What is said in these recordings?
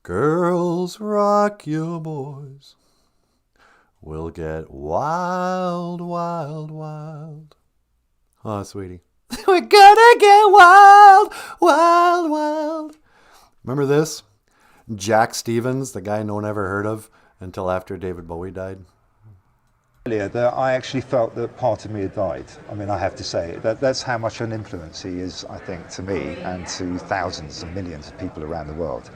Girls, rock your boys. We'll get wild, wild, wild. Oh, sweetie. We're gonna get wild, wild, wild. Remember this? Jack Stevens, the guy no one ever heard of until after David Bowie died. That I actually felt that part of me had died. I mean, I have to say that's how much an influence he is, I think, to me and to thousands and millions of people around the world.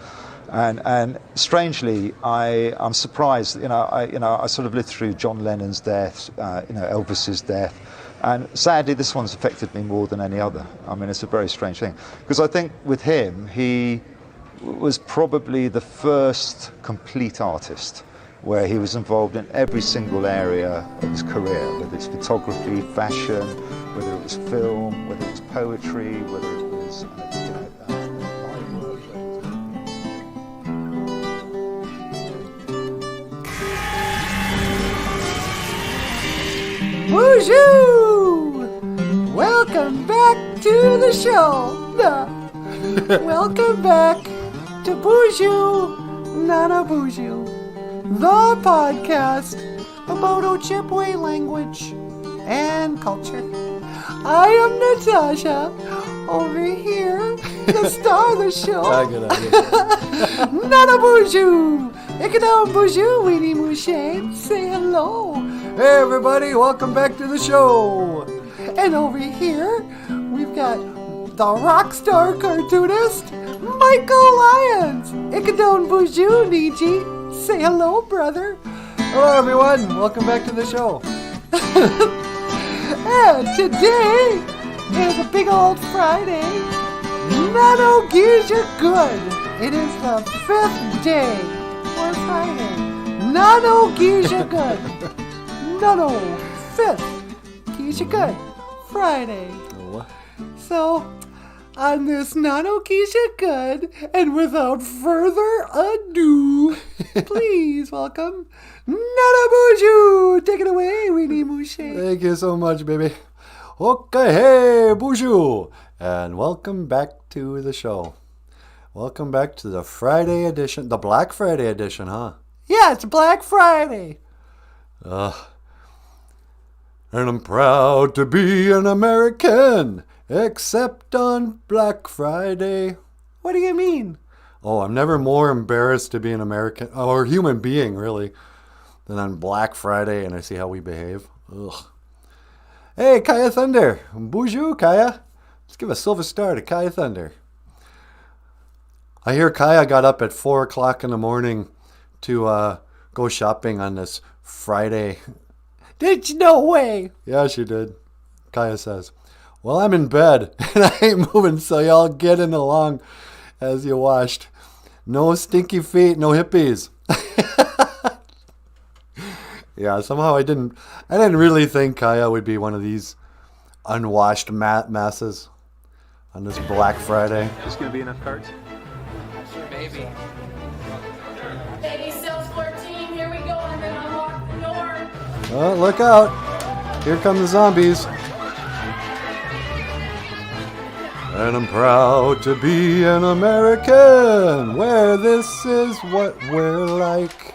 And strangely, I'm surprised. I sort of lived through John Lennon's death, Elvis's death, and sadly, this one's affected me more than any other. I mean, it's a very strange thing because I think with him, he was probably the first complete artist where he was involved in every single area of his career, whether it's photography, fashion, whether it was film, whether it was poetry, whether it was live work. Boozhoo! Welcome back to the show. Welcome back to Boozhoo Nanaboozhoo, the podcast about Ojibwe language and culture. I am Natasha, over here, the star of the show. Nanaboozhoo! Boozhoo, Weenie Mouche, say hello. Hey everybody, welcome back to the show. And over here, we've got the rock star cartoonist, Michael Lyons. Boozhoo, Niji. Say hello, brother. Hello everyone, welcome back to the show. And today is a big old Friday. Nano gears are good. It is the 5th day for Friday. Nano gears are good. Nano 5th gears are good. Friday. So, on this Nano Keisha Good, and without further ado, please welcome Nanaboozhoo! Take it away, Weenie Mouche. Thank you so much, baby. Okay, hey, Boozhoo! And welcome back to the show. Welcome back to the Friday edition, the Black Friday edition, huh? Yeah, it's Black Friday. And I'm proud to be an American. Except on Black Friday. What do you mean? Oh, I'm never more embarrassed to be an American, or human being, really, than on Black Friday, and I see how we behave. Ugh. Hey, Kaya Thunder. Boozhoo, Kaya. Let's give a silver star to Kaya Thunder. I hear Kaya got up at 4 o'clock in the morning to go shopping on this Friday. Did you? No way. Yeah, she did. Kaya says. Well, I'm in bed, and I ain't moving, so y'all get in along as you washed. No stinky feet, no hippies. Yeah, somehow I didn't really think Kaya would be one of these unwashed masses on this Black Friday. There's going to be enough cards? Maybe. Lady cells 14, here we go, and then unlock the door. Oh, look out. Here come the zombies. And I'm proud to be an American, where this is what we're like.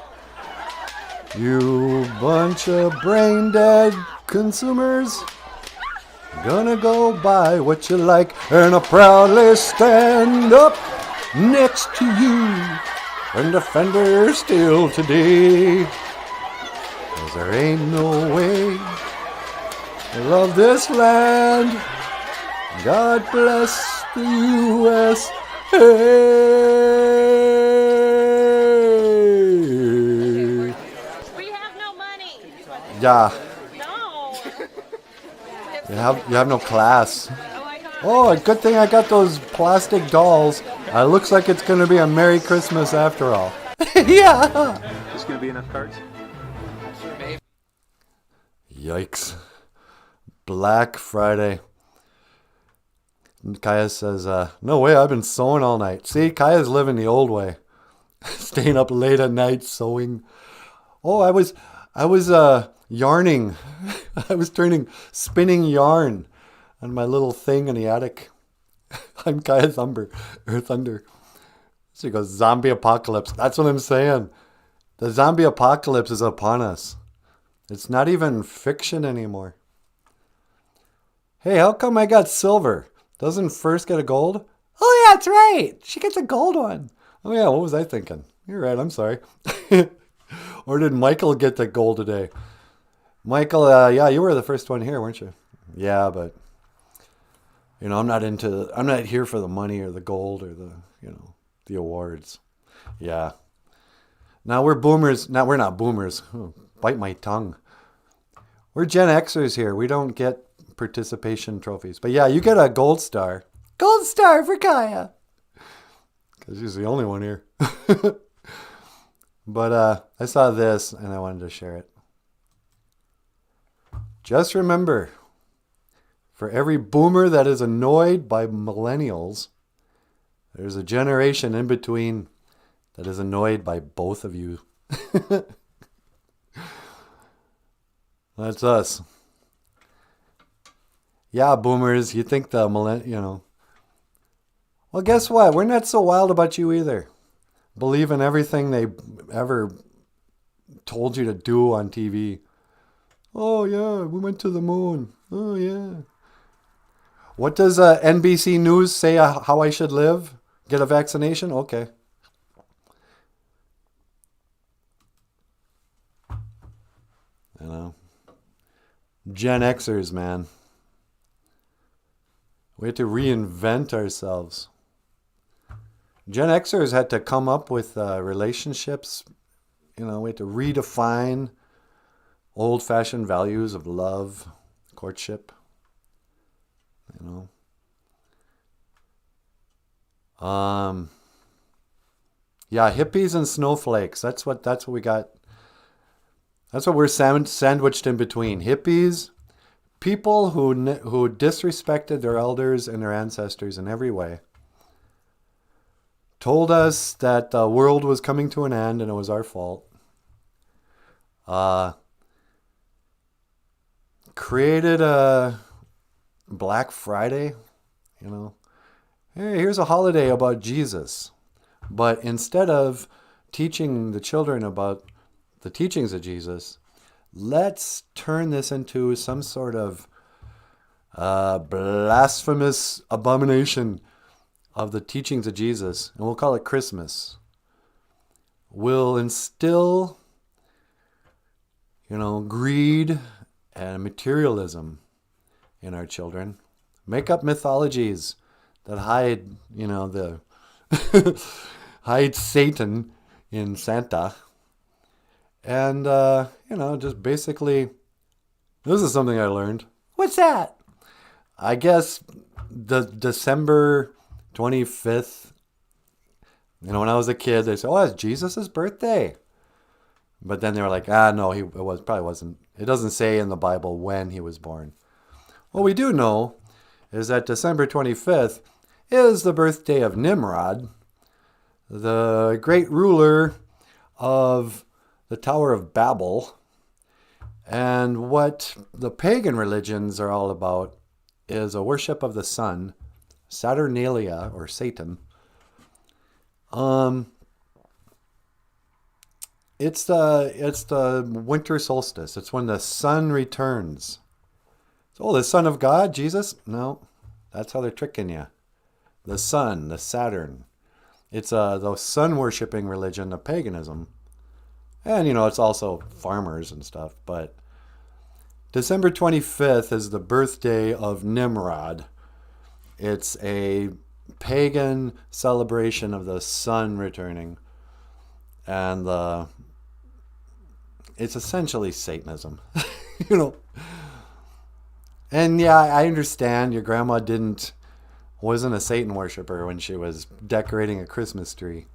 You bunch of brain-dead consumers, gonna go buy what you like, and I proudly stand up next to you and defend her still today. 'Cause there ain't no way I love this land. God bless the USA. We have no money. Yeah, No. you have no class. Oh, I got Oh, a good thing I got those plastic dolls. Looks like it's gonna be a Merry Christmas after all. Yeah. There's going to be enough cards? Maybe. Yikes. Black Friday. Kaya says, no way, I've been sewing all night. See, Kaya's living the old way. Staying up late at night sewing. Oh, I was yarning. I was spinning yarn on my little thing in the attic. I'm Kaya Thunder. She goes, zombie apocalypse. That's what I'm saying. The zombie apocalypse is upon us. It's not even fiction anymore. Hey, how come I got silver? Doesn't First get a gold? Oh, yeah, that's right. She gets a gold one. Oh, yeah, what was I thinking? You're right, I'm sorry. Or did Michael get the gold today? Michael, yeah, you were the first one here, weren't you? Yeah, but, I'm not here for the money or the gold or the awards. Yeah. Now we're boomers. Now we're not boomers. Oh, bite my tongue. We're Gen Xers here. We don't get participation trophies. But yeah, you get a gold star. Gold star for Kaya. Because she's the only one here. But I saw this and I wanted to share it. Just remember, for every boomer that is annoyed by millennials, there's a generation in between that is annoyed by both of you. That's us. Yeah, boomers, you think the Well, guess what? We're not so wild about you either. Believe in everything they ever told you to do on TV. Oh, yeah, we went to the moon. Oh, yeah. What does NBC News say how I should live? Get a vaccination? Okay. Gen Xers, man. We had to reinvent ourselves. Gen Xers had to come up with relationships. We had to redefine old-fashioned values of love, courtship. Yeah, hippies and snowflakes. That's what we got. That's what we're sandwiched in between. Hippies, people who disrespected their elders and their ancestors in every way, told us that the world was coming to an end and it was our fault. Created a Black Friday, Hey, here's a holiday about Jesus. But instead of teaching the children about the teachings of Jesus, let's turn this into some sort of blasphemous abomination of the teachings of Jesus, and we'll call it Christmas. We'll instill, greed and materialism in our children. Make up mythologies that hide, hide Satan in Santa. And, just basically, this is something I learned. What's that? I guess the December 25th, when I was a kid, they said, oh, it's Jesus' birthday. But then they were like, no, probably wasn't. It doesn't say in the Bible when he was born. What we do know is that December 25th is the birthday of Nimrod, the great ruler of the Tower of Babel. And what the pagan religions are all about is a worship of the sun, Saturnalia, or Satan. It's the winter solstice. It's when the sun returns. Oh, the Son of God, Jesus? No, that's how they're tricking you. The sun, the Saturn. It's the sun-worshipping religion of paganism. And, it's also farmers and stuff. But December 25th is the birthday of Nimrod. It's a pagan celebration of the sun returning. And it's essentially Satanism. And yeah, I understand your grandma wasn't a Satan worshiper when she was decorating a Christmas tree.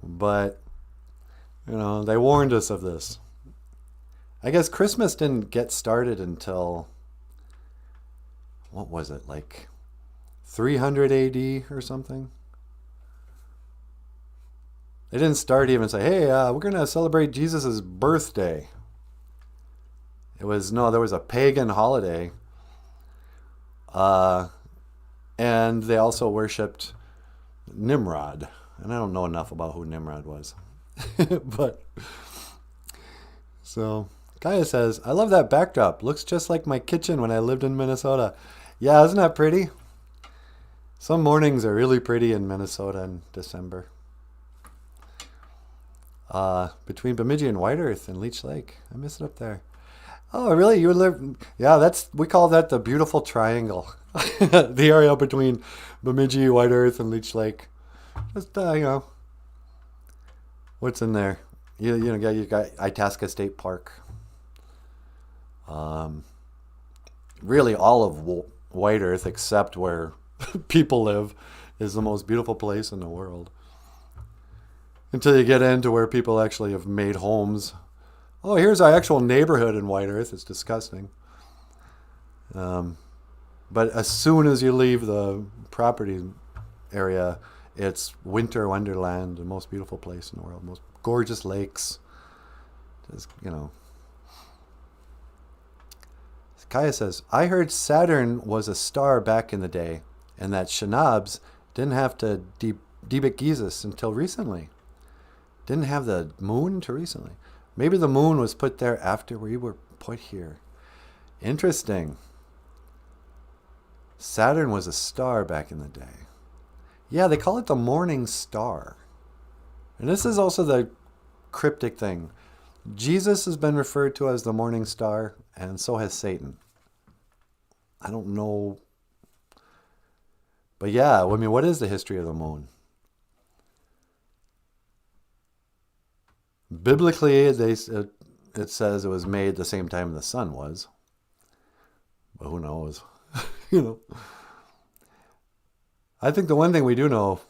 But, they warned us of this. I guess Christmas didn't get started until, what was it, like 300 AD or something? They didn't start even say, hey, we're going to celebrate Jesus' birthday. There was a pagan holiday. And they also worshipped Nimrod. And I don't know enough about who Nimrod was. But, so, Kaya says, I love that backdrop. Looks just like my kitchen when I lived in Minnesota. Yeah, isn't that pretty? Some mornings are really pretty in Minnesota in December. Between Bemidji and White Earth and Leech Lake. I miss it up there. Oh, really? You live? Yeah, we call that the beautiful triangle. The area between Bemidji, White Earth, and Leech Lake. Just, what's in there? You got Itasca State Park. Really, all of White Earth, except where people live, is the most beautiful place in the world. Until you get into where people actually have made homes. Oh, here's our actual neighborhood in White Earth. It's disgusting. But as soon as you leave the property area, it's winter wonderland, the most beautiful place in the world, most gorgeous lakes. Just, Kaya says, I heard Saturn was a star back in the day, and that Shinabs didn't have to debit Jesus until recently. Didn't have the moon until recently. Maybe the moon was put there after we were put here. Interesting. Saturn was a star back in the day. Yeah, they call it the morning star. And this is also the cryptic thing. Jesus has been referred to as the morning star, and so has Satan. I don't know. But yeah, I mean, what is the history of the moon? Biblically, it says it was made the same time the sun was. But who knows? I think the one thing we do know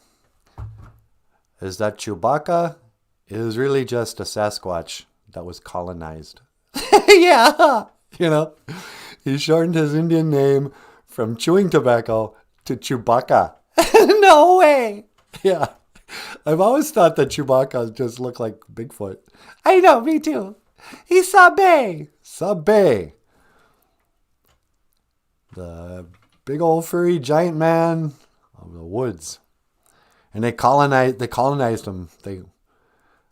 is that Chewbacca is really just a Sasquatch that was colonized. Yeah! He shortened his Indian name from chewing tobacco to Chewbacca. No way! Yeah. I've always thought that Chewbacca just looked like Bigfoot. I know, me too. He's Sabe. Sabe. The big old furry giant man of the woods. And they colonized him.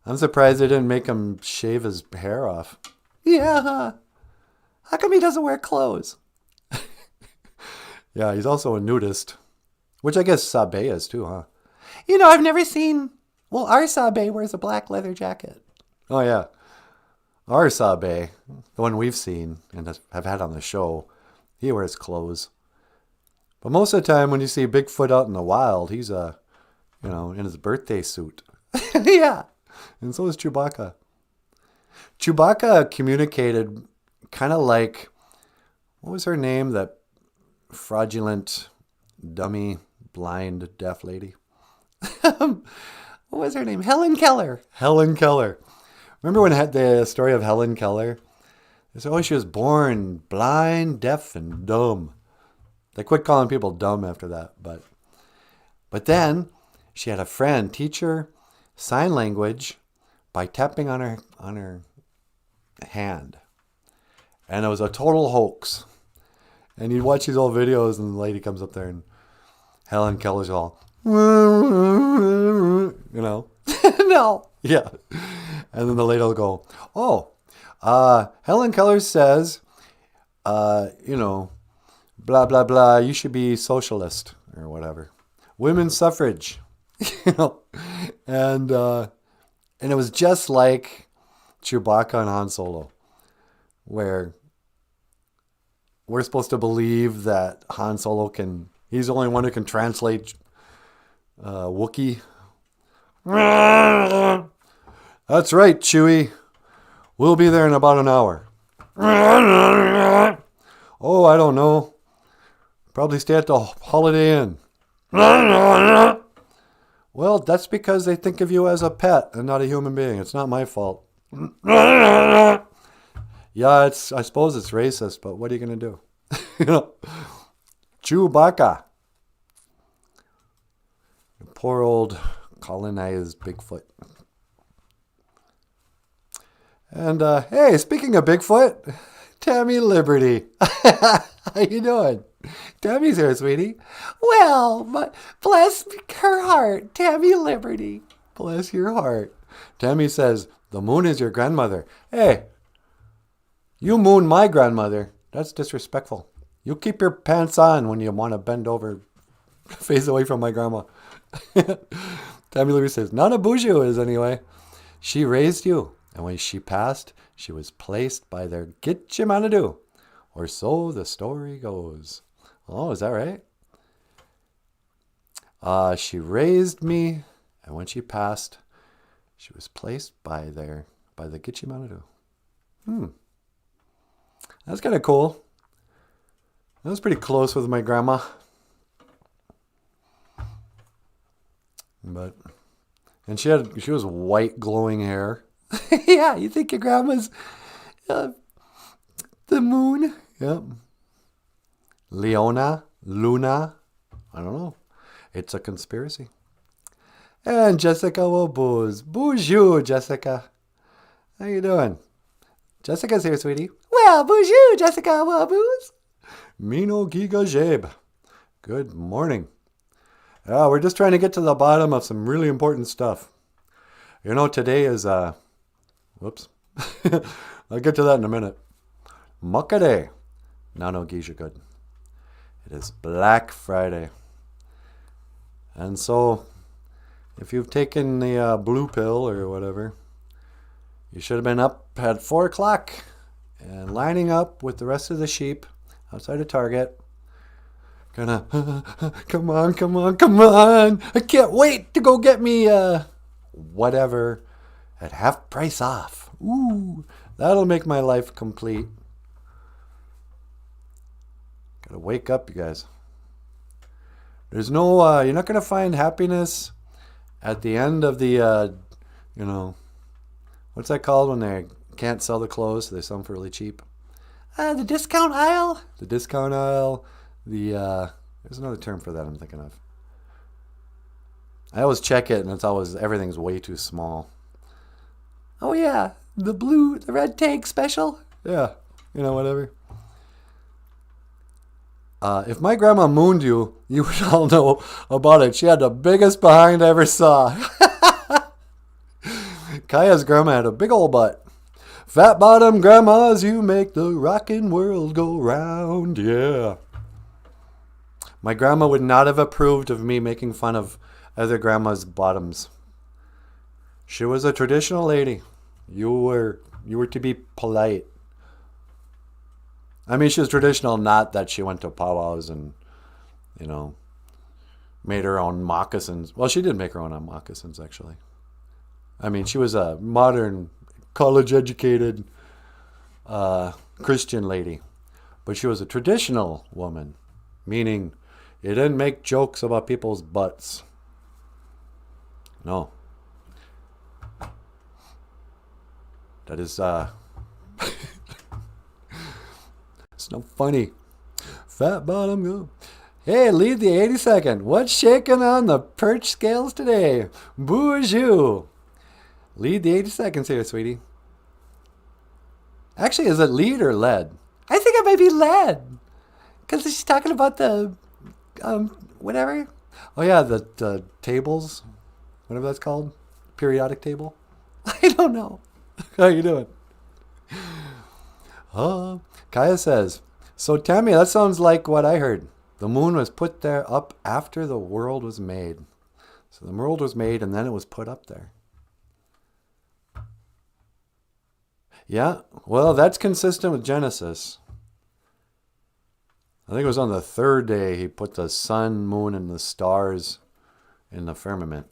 I'm surprised they didn't make him shave his hair off. Yeah. How come he doesn't wear clothes? Yeah, he's also a nudist. Which I guess Sabe is too, huh? I've never seen... Well, our Sabe wears a black leather jacket. Oh, yeah. Our Sabe, the one we've seen and have had on the show, he wears clothes. But most of the time when you see Bigfoot out in the wild, he's, in his birthday suit. Yeah. And so is Chewbacca. Chewbacca communicated kind of like... What was her name? That fraudulent, dummy, blind, deaf lady? What was her name? Helen Keller. Helen Keller. Remember when I had the story of Helen Keller? They said, she was born blind, deaf, and dumb. They quit calling people dumb after that. But then she had a friend teach her sign language by tapping on her hand. And it was a total hoax. And you'd watch these old videos and the lady comes up there and Helen Keller's all... No. Yeah. And then the lady will go, Helen Keller says, blah, blah, blah, you should be socialist or whatever. Women's suffrage. And it was just like Chewbacca and Han Solo, where we're supposed to believe that Han Solo he's the only one who can translate Wookiee. That's right, Chewie. We'll be there in about an hour. Oh, I don't know. Probably stay at the Holiday Inn. Well, that's because they think of you as a pet and not a human being. It's not my fault. Yeah, I suppose it's racist, but what are you going to do? Chewbacca. Poor old colonized Bigfoot. And, hey, speaking of Bigfoot, Tammy Liberty. How you doing? Tammy's here, sweetie. Well, but bless her heart, Tammy Liberty. Bless your heart. Tammy says, the moon is your grandmother. Hey, you moon my grandmother. That's disrespectful. You keep your pants on when you want to bend over, face away from my grandma. Tammy Liberty says, Nanaboozhoo is anyway. She raised you, and when she passed, she was placed by their Gitchimanadu, or so the story goes. Oh, is that right? She raised me, and when she passed, she was placed by the Gitchimanadu. That's kind of cool. I was pretty close with my grandma. And she was white glowing hair. Yeah, you think your grandma's the moon? Yep. Luna, I don't know. It's a conspiracy. And Jessica will booze. Boozhoo, Jessica. How you doing? Jessica's here, sweetie. Well, Boozhoo, Jessica will booze. Mino Giga Jebe. Good morning. We're just trying to get to the bottom of some really important stuff. You know, today is, whoops. I'll get to that in a minute. Muckaday. Nano Geisha good. It is Black Friday. And so, if you've taken the blue pill or whatever, you should have been up at 4 o'clock and lining up with the rest of the sheep outside of Target. Gonna, come on. I can't wait to go get me whatever at half price off. Ooh, that'll make my life complete. Gotta wake up, you guys. There's no, you're not gonna find happiness at the end of the, what's that called when they can't sell the clothes, so they sell them for really cheap? The discount aisle? The discount aisle. There's another term for that I'm thinking of. I always check it, and it's always, everything's way too small. Oh yeah, the red tank special? Yeah, whatever. If my grandma mooned you, you would all know about it. She had the biggest behind I ever saw. Kaya's grandma had a big old butt. Fat bottom grandmas, you make the rockin' world go round, yeah. My grandma would not have approved of me making fun of other grandmas' bottoms. She was a traditional lady. You were to be polite. I mean, she was traditional, not that she went to powwows and, made her own moccasins. Well, she did make her own moccasins, actually. I mean, she was a modern, college-educated Christian lady. But she was a traditional woman, meaning you didn't make jokes about people's butts. No. That is, it's no funny. Fat bottom go. Hey, lead the 82nd. What's shaking on the perch scales today? Boozhoo. Lead the 80 here, sweetie. Actually, is it lead or lead? I think it might be lead. Because she's talking about the, whatever. Oh, yeah, the tables. Whatever that's called. Periodic table. I don't know. How you doing? Kaya says, so Tammy, that sounds like what I heard. The moon was put there up after the world was made. So the world was made and then it was put up there. Yeah, well, that's consistent with Genesis. I think it was on the third day he put the sun, moon, and the stars in the firmament.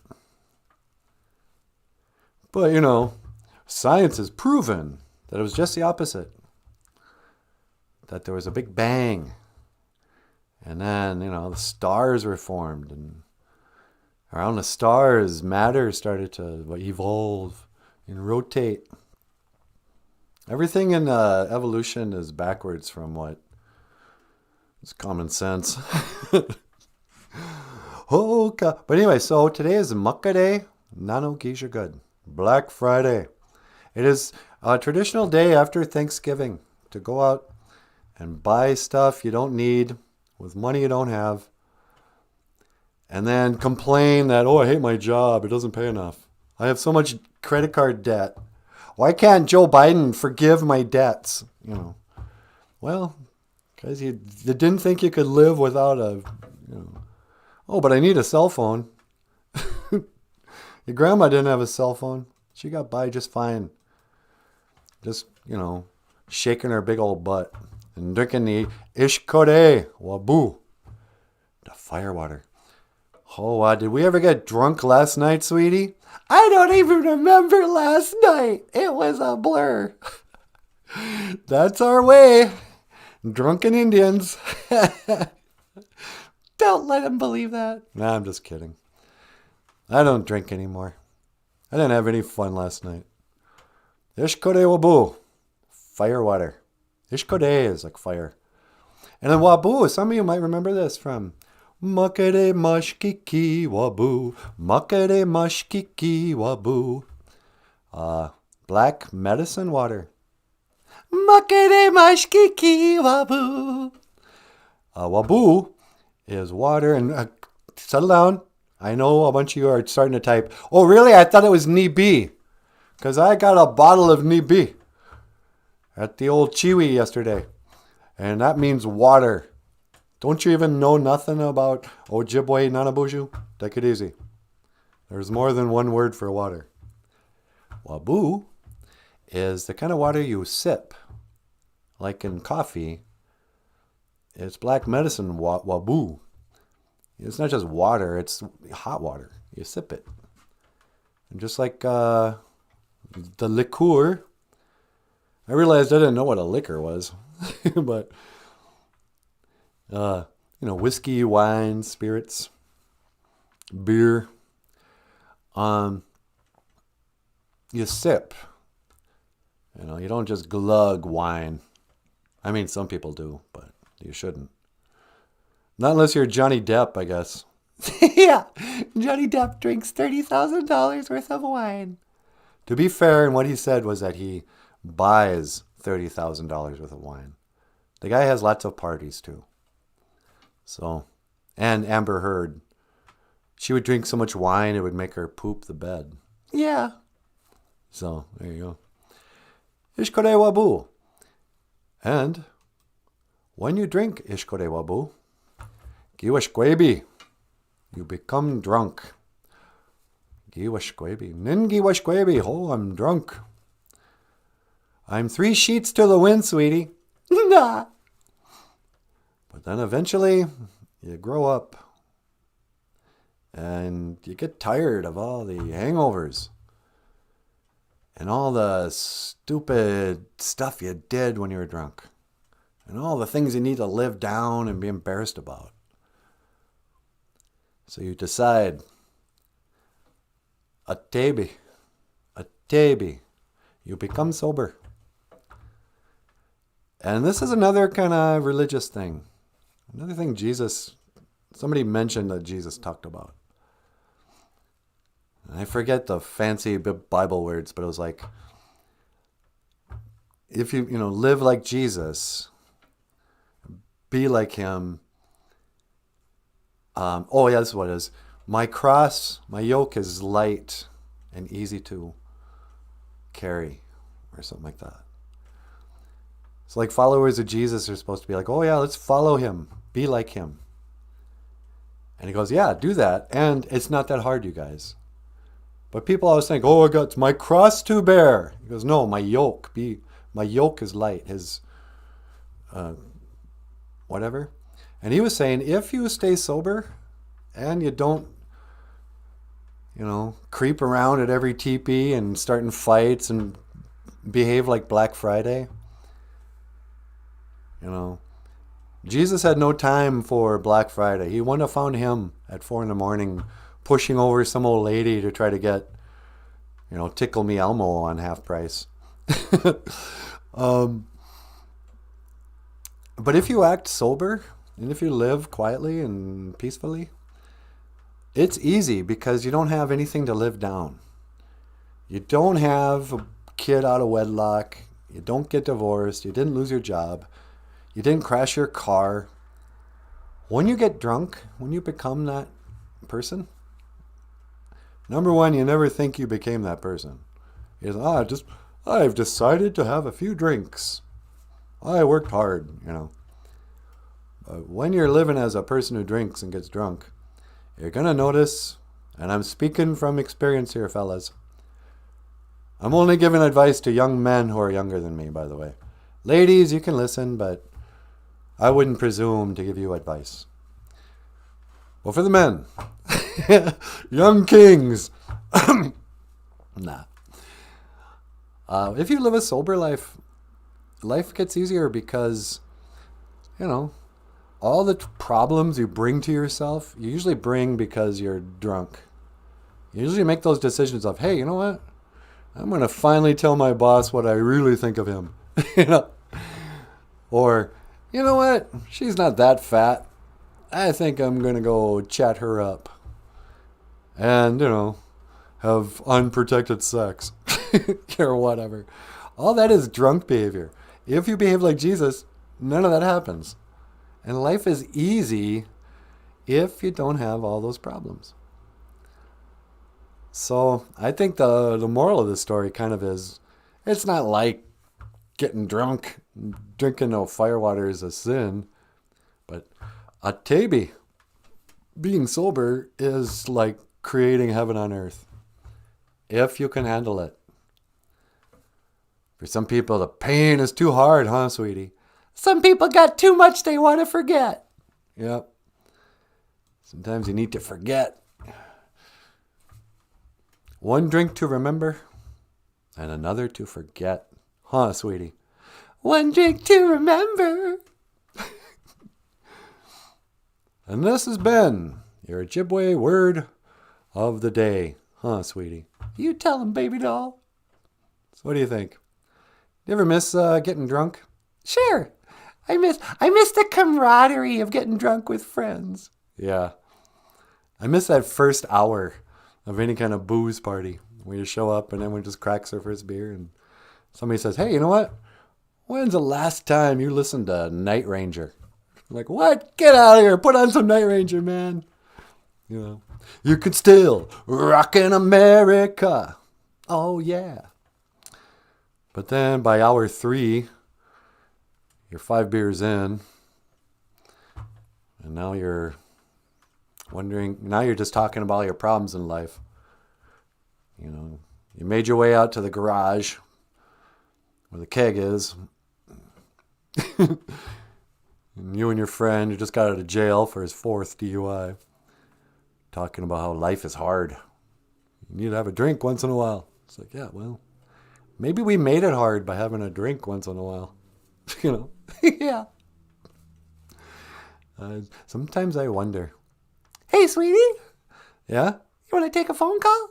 But, science has proven that it was just the opposite. That there was a big bang. And then, the stars were formed. And around the stars, matter started to evolve and rotate. Everything in evolution is backwards from what is common sense. Okay. But anyway, so today is Muckaday, Nano Geisha Good, Black Friday. It is a traditional day after Thanksgiving to go out and buy stuff you don't need with money you don't have, and then complain that, oh, I hate my job. It doesn't pay enough. I have so much credit card debt. Why can't Joe Biden forgive my debts? You know, well, because you didn't think you could live without a, you know, oh, but I need a cell phone. Your grandma didn't have a cell phone. She got by just fine. Just, you know, shaking her big old butt and drinking the Ishkode Waboo, the firewater. Oh, did we ever get drunk last night, sweetie? I don't even remember last night. It was a blur. That's our way. Drunken Indians. Don't let him believe that. Nah, I'm just kidding. I don't drink anymore. I didn't have any fun last night. Ishkode Waboo. Firewater. Ishkode is like fire. And then Waboo, some of you might remember this from Muckety Mushkiki Waboo. Muckety Mushkiki Waboo. Black medicine water. Muckety Mushkiki Waboo. Waboo is water. And settle down. I know a bunch of you are starting to type, oh, really? I thought it was Nibi. Because I got a bottle of Nibi at the old Chiwi yesterday. And that means water. Don't you even know nothing about Ojibwe Nanaboozhoo? Take it easy. There's more than one word for water. Waboo is the kind of water you sip. Like in coffee, it's black medicine waboo. It's not just water, it's hot water. You sip it. And just like the liqueur, I realized I didn't know what a liquor was. But, you know, whiskey, wine, spirits, beer. You sip. You know, you don't just glug wine. I mean, some people do, but you shouldn't. Not unless you're Johnny Depp, I guess. Yeah, Johnny Depp drinks $30,000 worth of wine. To be fair, and what he said was that he buys $30,000 worth of wine. The guy has lots of parties, too. So, and Amber Heard. She would drink so much wine, it would make her poop the bed. Yeah. So, there you go. Ishkode Waboo. And when you drink Ishkode Waboo, Giwashkwebi, you become drunk. Giwashkwebi. Ningiwashkwebi. Oh, I'm drunk. I'm 3 sheets to the wind, sweetie. Nah. But then eventually, you grow up. And you get tired of all the hangovers. And all the stupid stuff you did when you were drunk. And all the things you need to live down and be embarrassed about. So you decide, a tebi, you become sober. And this is another kind of religious thing. Another thing somebody mentioned that Jesus talked about. I forget the fancy Bible words, but it was like, if you live like Jesus, be like him. This is what it is. My yoke is light and easy to carry, or something like that. It's like followers of Jesus are supposed to be like, oh yeah, let's follow him, be like him. And he goes, yeah, do that. And it's not that hard, you guys. But people always think, oh, I got my cross to bear. He goes, no, my yoke is light. His, whatever. And he was saying, if you stay sober and you don't, creep around at every teepee and starting fights and behave like Black Friday, Jesus had no time for Black Friday. He wouldn't have found him at 4 a.m. pushing over some old lady to try to get, Tickle Me Elmo on half price. But if you act sober, and if you live quietly and peacefully, it's easy because you don't have anything to live down. You don't have a kid out of wedlock. You don't get divorced. You didn't lose your job. You didn't crash your car. When you get drunk, when you become that person, number one, you never think you became that person. I've decided to have a few drinks. I worked hard, When you're living as a person who drinks and gets drunk, you're going to notice, and I'm speaking from experience here, fellas. I'm only giving advice to young men who are younger than me, by the way. Ladies, you can listen, but I wouldn't presume to give you advice. Well, for the men, young kings, nah. If you live a sober life, life gets easier because, all the problems you bring to yourself, you usually bring because you're drunk. You usually make those decisions of, hey, you know what? I'm going to finally tell my boss what I really think of him. Or, you know what? She's not that fat. I think I'm going to go chat her up. And, have unprotected sex. Or whatever. All that is drunk behavior. If you behave like Jesus, none of that happens. And life is easy if you don't have all those problems. So I think the moral of the story kind of is, it's not like getting drunk, drinking no firewater is a sin, but a tabi, being sober is like creating heaven on earth, if you can handle it. For some people, the pain is too hard, huh, sweetie? Some people got too much they want to forget. Yep. Sometimes you need to forget. One drink to remember and another to forget. Huh, sweetie? One drink to remember. And this has been your Ojibwe word of the day. Huh, sweetie? You tell him, baby doll. So what do you think? You ever miss getting drunk? Sure. I miss the camaraderie of getting drunk with friends. Yeah. I miss that first hour of any kind of booze party where you show up and everyone just cracks their first beer and somebody says, hey, you know what? When's the last time you listened to Night Ranger? I'm like, what? Get out of here. Put on some Night Ranger, man. You could still rock in America. Oh, yeah. But then by hour 3, you're 5 beers in, and now you're wondering, now you're just talking about all your problems in life. You made your way out to the garage where the keg is. And you and your friend who just got out of jail for his 4th DUI, talking about how life is hard. You need to have a drink once in a while. It's like, yeah, well, maybe we made it hard by having a drink once in a while. Yeah. Sometimes I wonder. Hey, sweetie. Yeah? You want to take a phone call?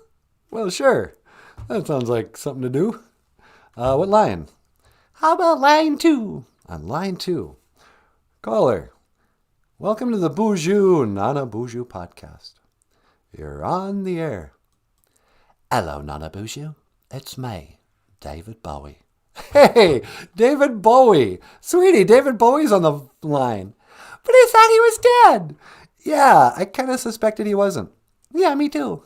Well, sure. That sounds like something to do. What line? How about line 2? On line 2. Caller. Welcome to the Boozhoo Nanaboozhoo podcast. You're on the air. Hello, Nanaboozhoo. It's me, David Bowie. Hey, David Bowie. Sweetie, David Bowie's on the line. But I thought he was dead. Yeah, I kind of suspected he wasn't. Yeah, me too.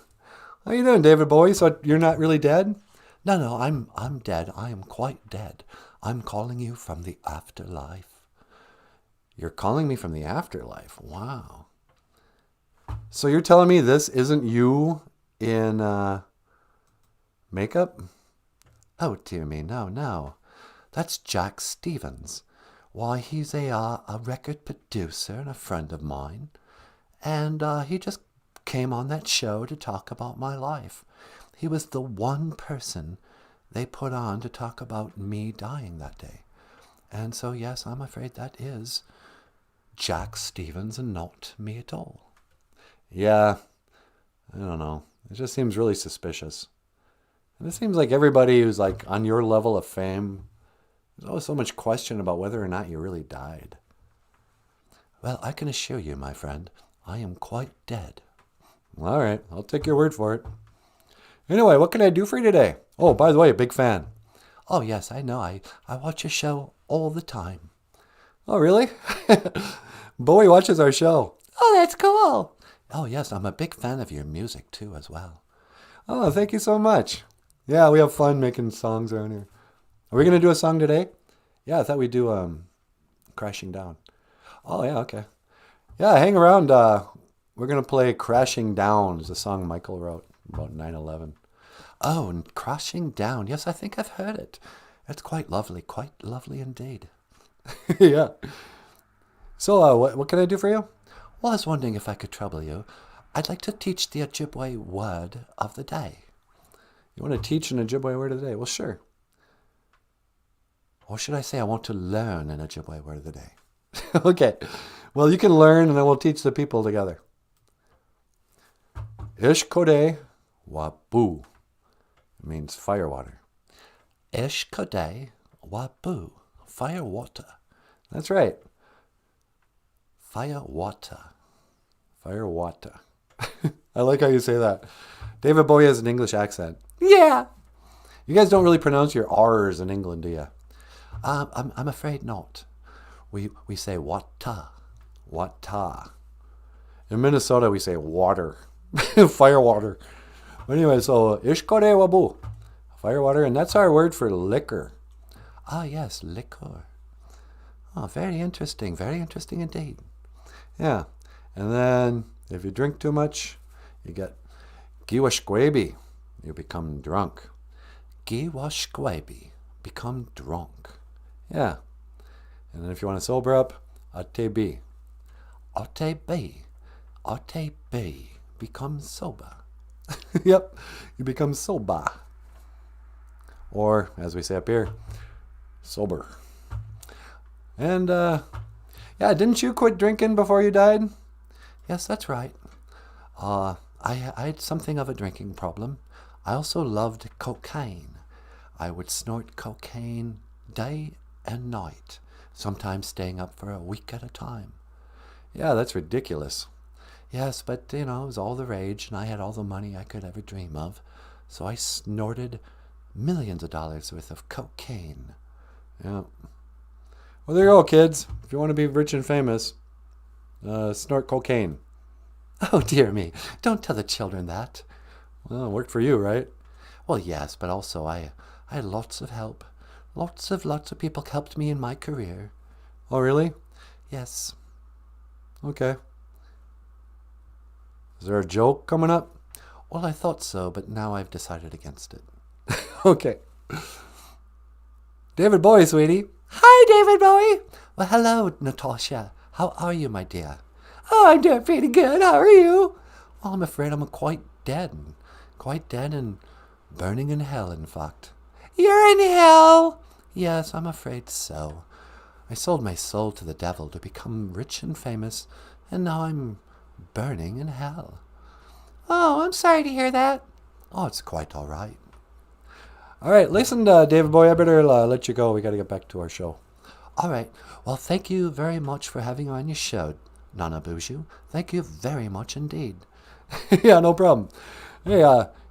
How you doing, David Bowie? So you're not really dead? No, I'm dead. I am quite dead. I'm calling you from the afterlife. You're calling me from the afterlife? Wow. So you're telling me this isn't you in makeup? Oh, dear me, no. That's Jack Stevens. Why, he's a record producer and a friend of mine. And he just came on that show to talk about my life. He was the one person they put on to talk about me dying that day. And so, yes, I'm afraid that is Jack Stevens and not me at all. Yeah, I don't know. It just seems really suspicious. And it seems like everybody who's like on your level of fame, there's always so much question about whether or not you really died. Well, I can assure you, my friend, I am quite dead. All right, I'll take your word for it. Anyway, what can I do for you today? Oh, by the way, big fan. Oh, yes, I know. I watch your show all the time. Oh, really? Bowie watches our show. Oh, that's cool. Oh, yes, I'm a big fan of your music, too, as well. Oh, thank you so much. Yeah, we have fun making songs around here. Are we going to do a song today? Yeah, I thought we'd do Crashing Down. Oh, yeah, okay. Yeah, hang around. We're going to play Crashing Down. It's a song Michael wrote about 9/11. Oh, and Crashing Down. Yes, I think I've heard it. It's quite lovely indeed. Yeah. So, what can I do for you? Well, I was wondering if I could trouble you. I'd like to teach the Ojibwe word of the day. You want to teach an Ojibwe word of the day? Well, sure. Or should I say I want to learn an Ojibwe word of the day? Okay. Well, you can learn and then we'll teach the people together. Ishkode wabu. It means fire water. Ishkode wabu. Fire water. That's right. Fire water. Fire water. I like how you say that. David Bowie has an English accent. Yeah. You guys don't really pronounce your R's in England, do you? I'm afraid not. We say wata. Wata. In Minnesota, we say water. Fire water. Anyway, so ishkode wabu. Fire water. And that's our word for liquor. Ah, yes, liquor. Oh, very interesting. Very interesting indeed. Yeah. And then if you drink too much, you get giwashkwebi. You become drunk. Giwashkwebi. Become drunk. Yeah. And then if you want to sober up, atebi. Atebi. Atebi. Become sober. Yep. You become sober. Or, as we say up here, sober. And, yeah, didn't you quit drinking before you died? Yes, that's right. I had something of a drinking problem. I also loved cocaine. I would snort cocaine day and night, sometimes staying up for a week at a time. Yeah, that's ridiculous. Yes, but, it was all the rage, and I had all the money I could ever dream of, so I snorted millions of dollars worth of cocaine. Yeah. Well, there you go, kids. If you want to be rich and famous, snort cocaine. Oh, dear me. Don't tell the children that. Well, it worked for you, right? Well, yes, but also I had lots of help. Lots of people helped me in my career. Oh, really? Yes. Okay. Is there a joke coming up? Well, I thought so, but now I've decided against it. Okay. David Bowie, sweetie. Hi, David Bowie. Well, hello, Natasha. How are you, my dear? Oh, I'm doing pretty good. How are you? Well, I'm afraid I'm quite dead. Quite dead and burning in hell, in fact. You're in hell? Yes, I'm afraid so. I sold my soul to the devil to become rich and famous, and now I'm burning in hell. Oh, I'm sorry to hear that. Oh, it's quite all right. All right, listen, David Bowie, I better let you go. We got to get back to our show. All right. Well, thank you very much for having me on your show, Nanaboozhoo. Thank you very much indeed. Yeah, no problem. Hey,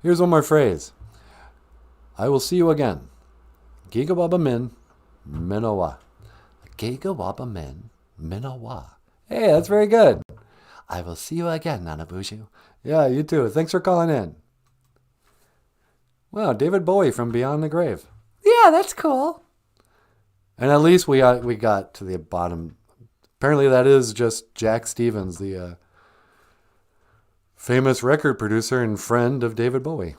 here's one more phrase. I will see you again. Gigawaba min, minowa. Gigawaba min, minowa. Hey, that's very good. I will see you again, Nanaboozhoo. Yeah, you too. Thanks for calling in. Wow, David Bowie from Beyond the Grave. Yeah, that's cool. And at least we got to the bottom. Apparently that is just Jack Stevens, the famous record producer and friend of David Bowie.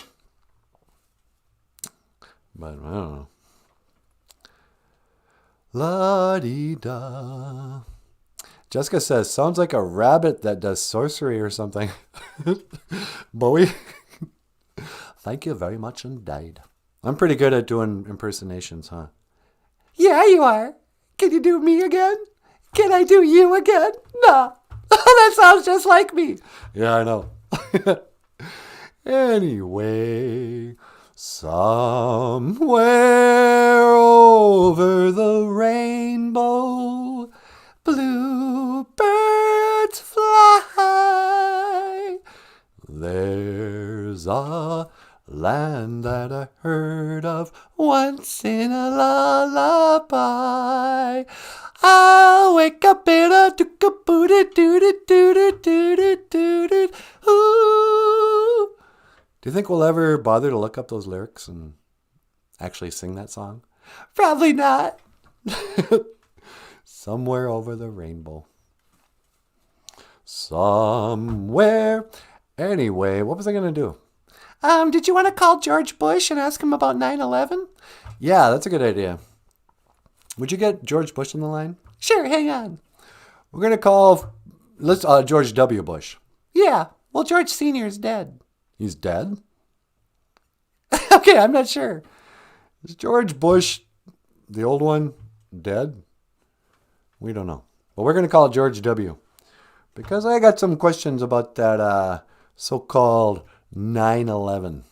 But I don't know. La-dee-da. Jessica says, sounds like a rabbit that does sorcery or something. Bowie? Thank you very much indeed. I'm pretty good at doing impersonations, huh? Yeah, you are. Can you do me again? Can I do you again? No. That sounds just like me. Yeah, I know. Anyway, somewhere over the rainbow, bluebirds fly. There's a land that I heard of once in a lullaby. I'll wake up in a doo-ka-boo-doo-doo-doo-doo-doo-doo-doo. Ooh. Do you think we'll ever bother to look up those lyrics and actually sing that song? Probably not. Somewhere over the rainbow. Somewhere. Anyway, what was I going to do? Did you want to call George Bush and ask him about 9/11? Yeah, that's a good idea. Would you get George Bush on the line? Sure, hang on. We're going to call George W. Bush. Yeah, well, George Sr. is dead. He's dead? Okay, I'm not sure. Is George Bush, the old one, dead? We don't know. But we're going to call George W. Because I got some questions about that so-called 9/11.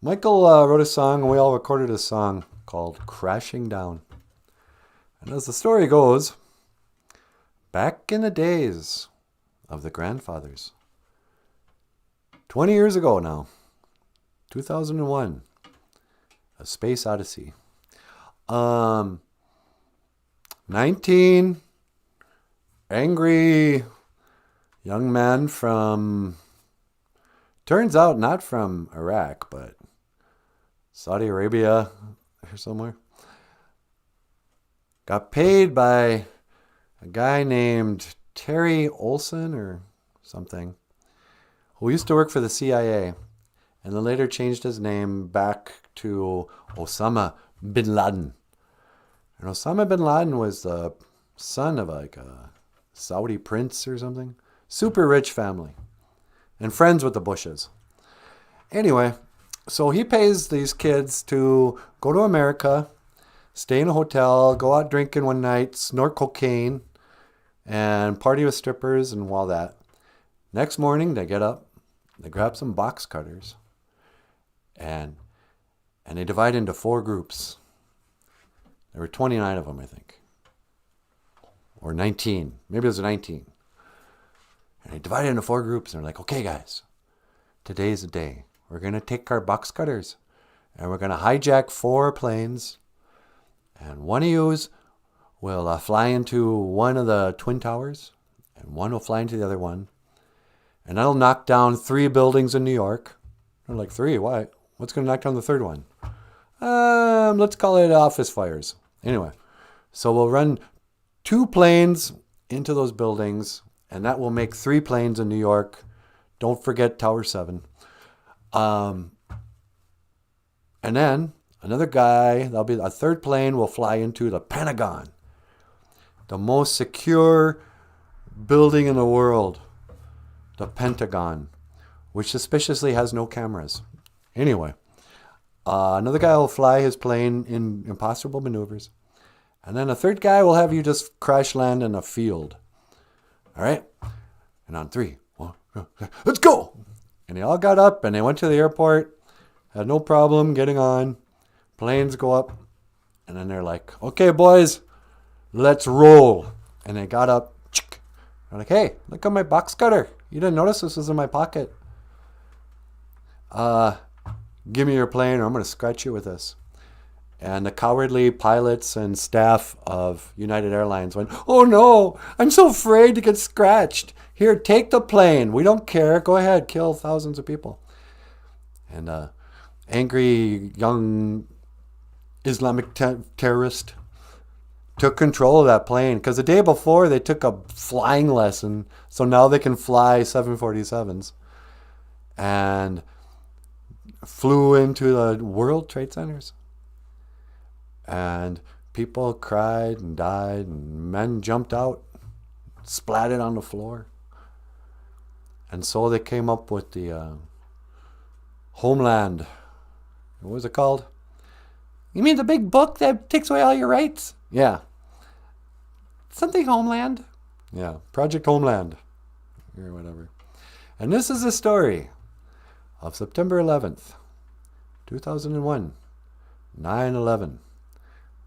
Michael wrote a song, and we all recorded a song called Crashing Down. And as the story goes, back in the days of the grandfathers, 20 years ago now, 2001, A Space Odyssey. 19 angry young men from, turns out not from Iraq, but Saudi Arabia or somewhere, got paid by a guy named Terry Olson or something, who used to work for the CIA, and then later changed his name back to Osama bin Laden. And Osama bin Laden was the son of like a Saudi prince or something. Super rich family. And friends with the Bushes. Anyway, so he pays these kids to go to America, stay in a hotel, go out drinking one night, snort cocaine, and party with strippers and all that. Next morning, they get up, they grab some box cutters, and they divide into 4 groups. There were 29 of them, I think. Or 19. Maybe it was 19. And they divided into 4 groups, and they're like, okay, guys, today's the day. We're going to take our box cutters, and we're going to hijack 4 planes, and one of yous will fly into one of the Twin Towers, and one will fly into the other one, and that'll knock down 3 buildings in New York. They're like, 3? Why? What's going to knock down the 3rd one? Let's call it office fires. Anyway, so we'll run 2 planes into those buildings, and that will make 3 planes in New York. Don't forget Tower 7. And then another guy, that'll be a 3rd plane, will fly into the Pentagon, the most secure building in the world, the Pentagon, which suspiciously has no cameras. Anyway, another guy will fly his plane in impossible maneuvers. And then a 3rd guy will have you just crash land in a field. All right? And on 3, 1, let's go! And they all got up and they went to the airport. Had no problem getting on. Planes go up. And then they're like, okay, boys, let's roll. And they got up. They're like, hey, look at my box cutter. You didn't notice this was in my pocket. Give me your plane or I'm going to scratch you with this. And the cowardly pilots and staff of United Airlines went, oh no, I'm so afraid to get scratched. Here, take the plane. We don't care. Go ahead, kill thousands of people. And angry young Islamic terrorist took control of that plane because the day before they took a flying lesson, so now they can fly 747s, and flew into the World Trade Centers. And people cried and died, and men jumped out, splatted on the floor. And so they came up with the Homeland. What was it called? You mean the big book that takes away all your rights? Yeah. Something Homeland? Yeah, Project Homeland. Or whatever. And this is the story of September 11th, 2001, 9/11.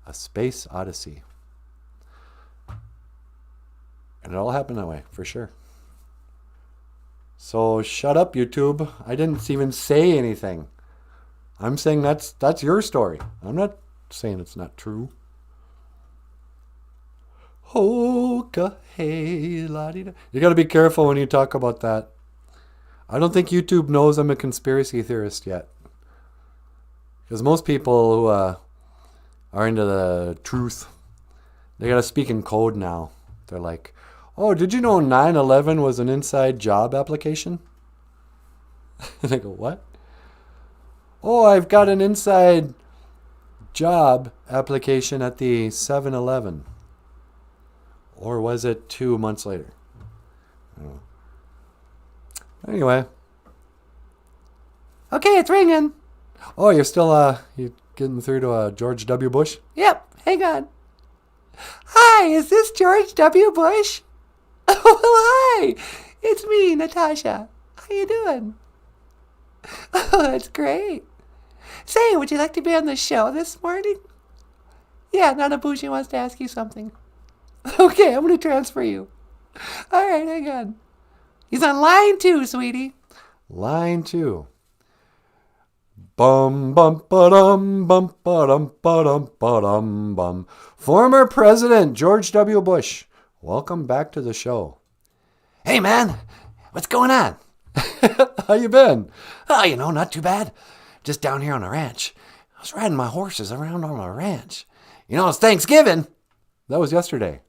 A Space Odyssey. And it all happened that way, for sure. So shut up, YouTube. I didn't even say anything. I'm saying that's your story. I'm not saying it's not true. Hoka hey la di da. You got to be careful when you talk about that. I don't think YouTube knows I'm a conspiracy theorist yet. Because most people who are into the truth, they got to speak in code now. They're like, oh, did you know 9/11 was an inside job application? And I go, what? Oh, I've got an inside job application at the 7-Eleven. Or was it 2 months later? I don't know. Anyway. Okay, it's ringing. Oh, you're still you getting through to George W. Bush? Yep, hang on. Hi, is this George W. Bush? Oh, hi. It's me, Natasha. How you doing? Oh, that's great. Say, would you like to be on the show this morning? Yeah, Nanaboozhoo wants to ask you something. Okay, I'm going to transfer you. All right, hang on. He's on line 2, sweetie. Line 2. Bum bum ba-dum bum ba-dum ba-dum ba-dum bum. Former President George W. Bush. Welcome back to the show. Hey man, what's going on? How you been? Oh, not too bad. Just down here on the ranch. I was riding my horses around on the ranch. It's Thanksgiving. That was yesterday.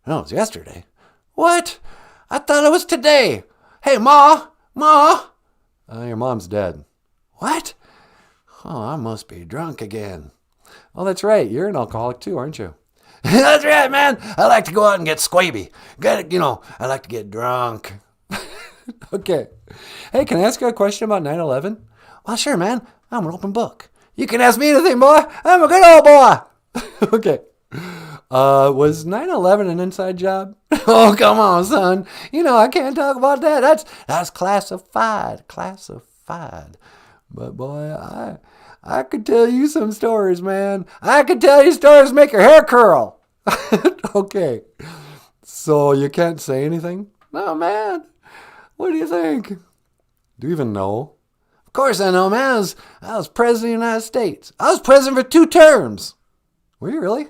No, it was yesterday. What? I thought it was today. Hey, Ma! Ma! Your mom's dead. What? Oh, I must be drunk again. Oh, that's right. You're an alcoholic too, aren't you? That's right, man. I like to go out and get squaby. I like to get drunk. Okay. Hey, can I ask you a question about 9/11? Well, sure, man. I'm an open book. You can ask me anything, boy. I'm a good old boy. Okay. Was 9/11 an inside job? Oh, come on, son. I can't talk about that. That's classified. Classified. But boy, I could tell you some stories, man. I could tell you stories to make your hair curl. Okay. So you can't say anything? No, man. What do you think? Do you even know? Of course I know, man. I was president of the United States. I was president for 2 terms. Were you really?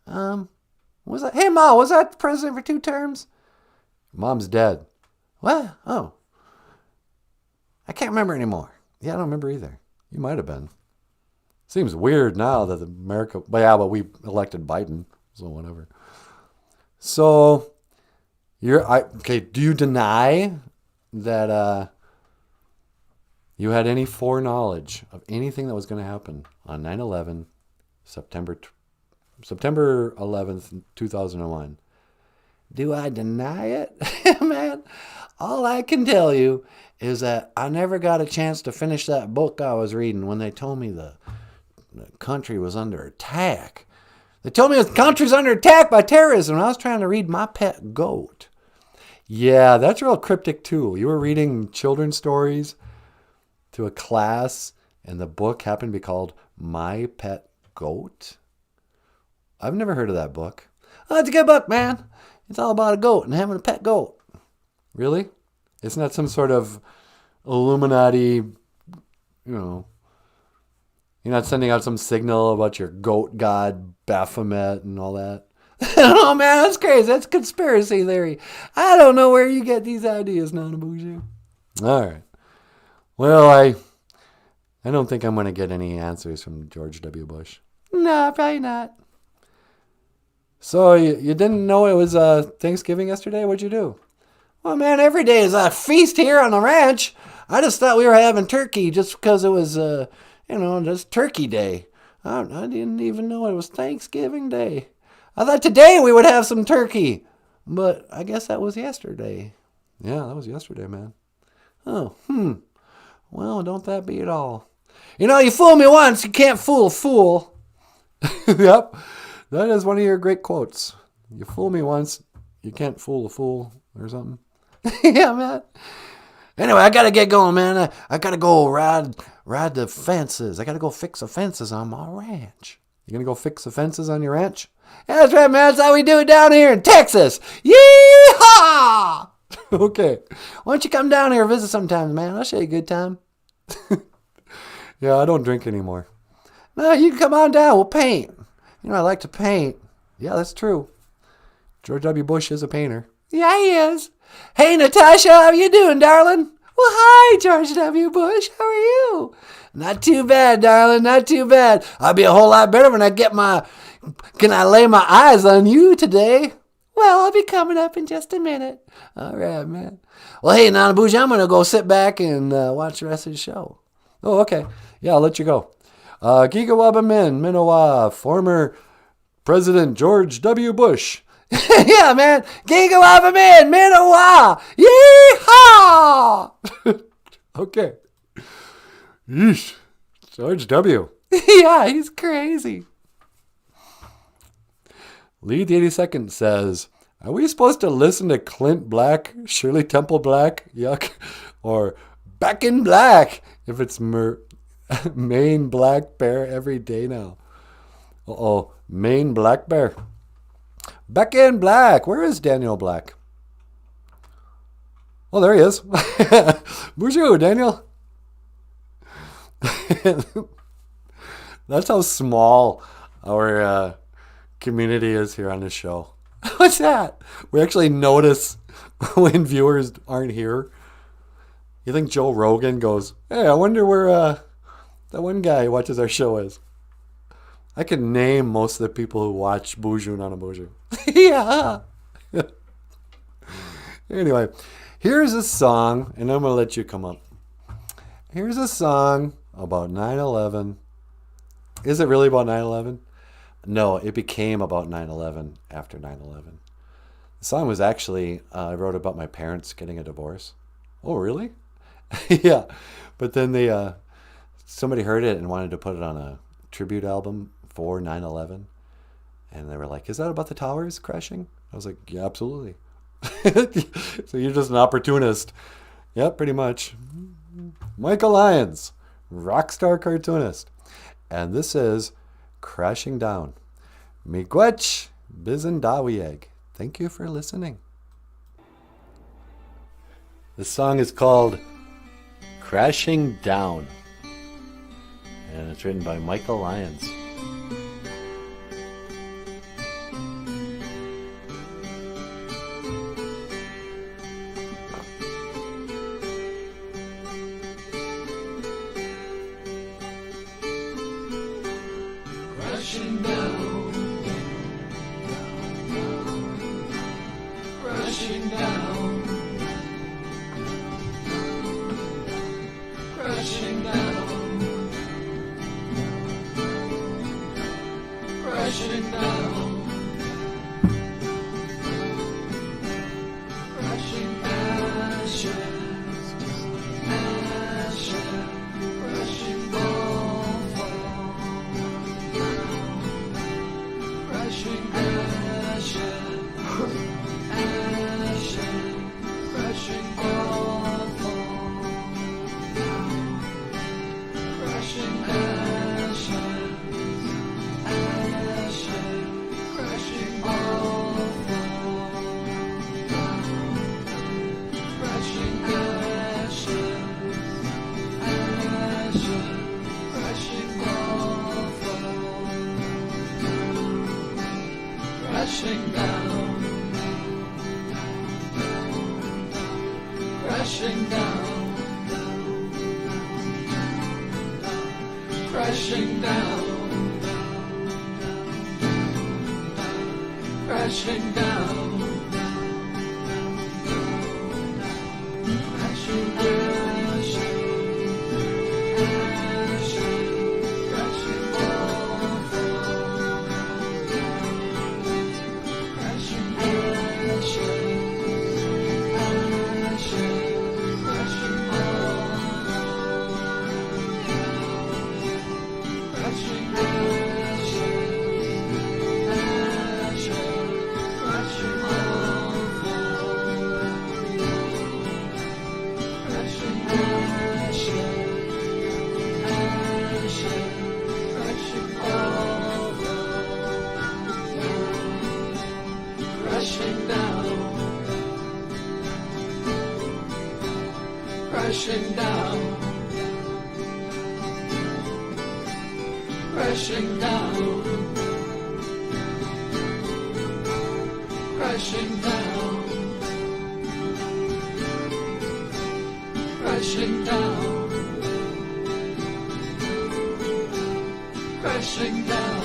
Was that? Hey, Ma, was that president for 2 terms? Mom's dead. What? Oh. I can't remember anymore. Yeah, I don't remember either. You might have been. Seems weird now that America... but we elected Biden, so whatever. So, okay, do you deny that you had any foreknowledge of anything that was going to happen on 9/11, September 11th, 2001? Do I deny it? Man, all I can tell you is that I never got a chance to finish that book I was reading when they told me the country was under attack. They told me the country's under attack by terrorism, and I was trying to read My Pet Goat. Yeah, that's real cryptic too. You were reading children's stories to a class, and the book happened to be called My Pet Goat. I've never heard of that book. Oh, it's a good book, man. It's all about a goat and having a pet goat. Really? It's not some sort of Illuminati, you're not sending out some signal about your goat god Baphomet and all that. Oh man, that's crazy. That's conspiracy theory. I don't know where you get these ideas, Nanaboozhoo. All right. Well, I don't think I'm going to get any answers from George W. Bush. No, probably not. So you didn't know it was Thanksgiving yesterday? What'd you do? Well, man, every day is a feast here on the ranch. I just thought we were having turkey just because it was, just Turkey Day. I didn't even know it was Thanksgiving Day. I thought today we would have some turkey, but I guess that was yesterday. Yeah, that was yesterday, man. Oh, Well, don't that be it all. You fool me once, you can't fool a fool. Yep, that is one of your great quotes. You fool me once, you can't fool a fool, or something. Yeah, man. Anyway, I gotta get going, man. I gotta go ride the fences. I gotta go fix the fences on my ranch. You gonna go fix the fences on your ranch? Yeah, that's right, man. That's how we do it down here in Texas. Yee-haw! Okay. Why don't you come down here and visit sometimes, man? I'll show you a good time. Yeah, I don't drink anymore. No, you can come on down. We'll paint. You know, I like to paint. Yeah, that's true. George W. Bush is a painter. Yeah, he is. Hey, Natasha, how you doing, darling? Well, hi, George W. Bush. How are you? Not too bad, darling. Not too bad. I'll be a whole lot better when I get Can I lay my eyes on you today? Well, I'll be coming up in just a minute. All right, man. Well, hey, Nanaboozhoo, I'm going to go sit back and watch the rest of the show. Oh, okay. Yeah, I'll let you go. Gigawabamin, Minowa, former President George W. Bush. Yeah, man. Gigawabamin, Minowa. Yeehaw! Okay. Yeesh. George W. Yeah, he's crazy. Lee the 82nd says, are we supposed to listen to Clint Black, Shirley Temple Black, yuck, or Back in Black if it's Maine Black Bear every day now? Uh-oh, Maine Black Bear. Back in Black. Where is Daniel Black? Oh, there he is. Boozhoo, Daniel. That's how small our community is here on the show. What's that? We actually notice when viewers aren't here. You think Joe Rogan goes, hey, I wonder where that one guy who watches our show is. I can name most of the people who watch Boozhoo Nanaboozhoo. Yeah. Anyway, here's a song, and I'm going to let you come up. Here's a song about 9/11. Is it really about 9/11? No, it became about 9/11 after 9/11. The song was actually, I wrote about my parents getting a divorce. Oh, really? Yeah. But then somebody heard it and wanted to put it on a tribute album for 9/11. And they were like, is that about the towers crashing? I was like, yeah, absolutely. So you're just an opportunist. Yep, pretty much. Michael Lyons, rock star cartoonist. And this is Crashing Down. Miigwech Bizendawieg. Thank you for listening. This song is called Crashing Down. And it's written by Michael Lyons. Crashing down, crashing down, crashing down, crashing down, crashing ashes, ashes, crashing fall, crashing ashes, ashes, crashing fall, crashing ashes, ashes, crashing fall, crashing ashes, ashes, crashing fall, crashing down, crashing down, crashing down, crashing down, crashing crashing crashing down, crashing down, crashing down, crashing down, crashing down,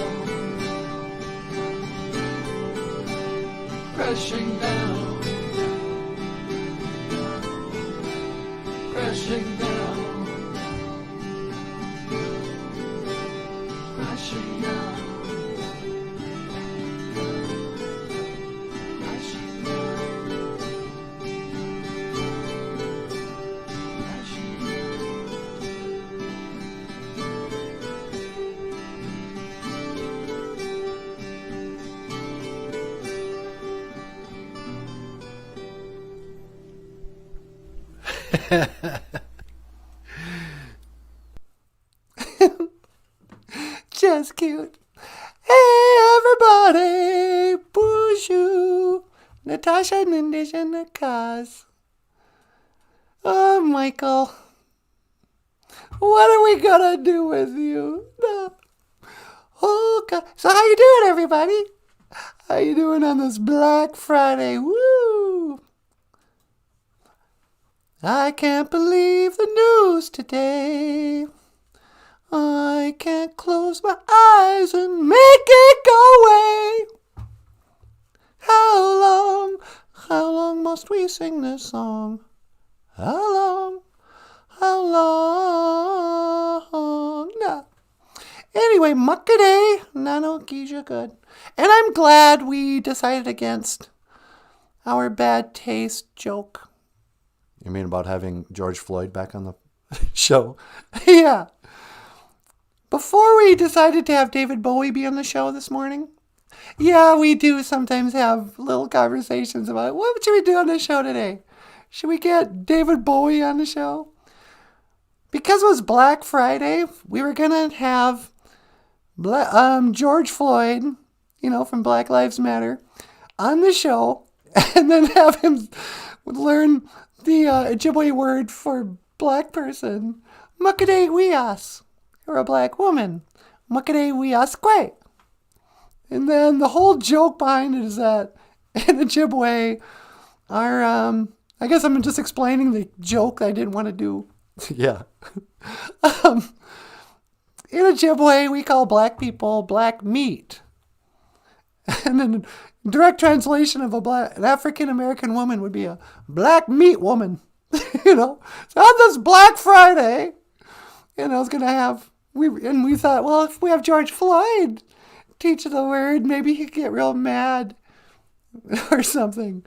crashing down, crashing down, crashing down, crashing down, crashing Just cute. Hey, everybody! Boozhoo! Natasha, Nindish, and Nakaz. Oh, Michael. What are we gonna do with you? No. Oh, God. So how you doing, everybody? How you doing on this Black Friday? Woo! I can't believe the news today. I can't close my eyes and make it go away. How long must we sing this song? How long? No. Anyway, Muckadee, Nano Geisha good. And I'm glad we decided against our bad taste joke. You mean about having George Floyd back on the show? Yeah. Before we decided to have David Bowie be on the show this morning, yeah, we do sometimes have little conversations about what should we do on the show today? Should we get David Bowie on the show? Because it was Black Friday, we were going to have George Floyd, from Black Lives Matter, on the show, and then have him learn the Ojibwe word for black person, Muckadee Wias, or a black woman, Muckadee Wiasque. And then the whole joke behind it is that in Ojibwe, I guess I'm just explaining the joke I didn't want to do. Yeah. In Ojibwe, we call black people black meat. And then direct translation of an African-American woman would be a black meat woman. So on this Black Friday, it's going to have, we thought, well, if we have George Floyd teach the word, maybe he could get real mad or something.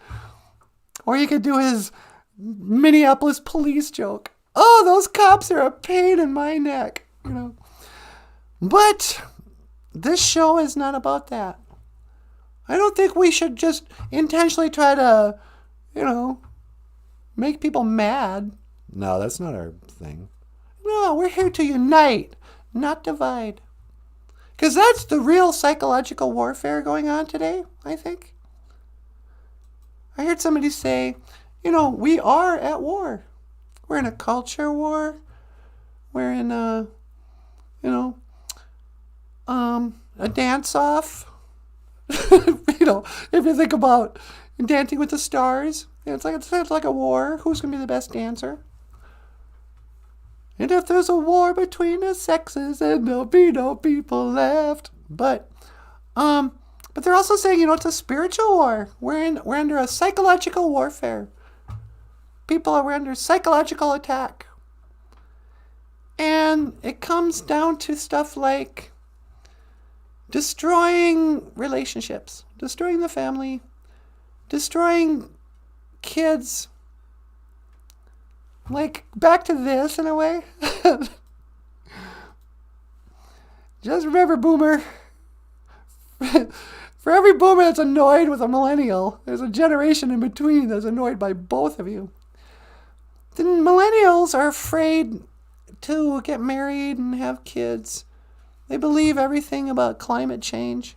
Or he could do his Minneapolis police joke. Oh, those cops are a pain in my neck, But this show is not about that. I don't think we should just intentionally try to, make people mad. No, that's not our thing. No, we're here to unite, not divide. Because that's the real psychological warfare going on today, I think. I heard somebody say, we are at war. We're in a culture war. We're in a dance-off. If you think about Dancing with the Stars, it's like a war. Who's going to be the best dancer? And if there's a war between the sexes, then there'll be no people left. But they're also saying, it's a spiritual war. We're under a psychological warfare. People are under psychological attack. And it comes down to stuff like destroying relationships, destroying the family, destroying kids. Like, back to this in a way. Just remember, boomer. For every boomer that's annoyed with a millennial, there's a generation in between that's annoyed by both of you. The millennials are afraid to get married and have kids. They believe everything about climate change.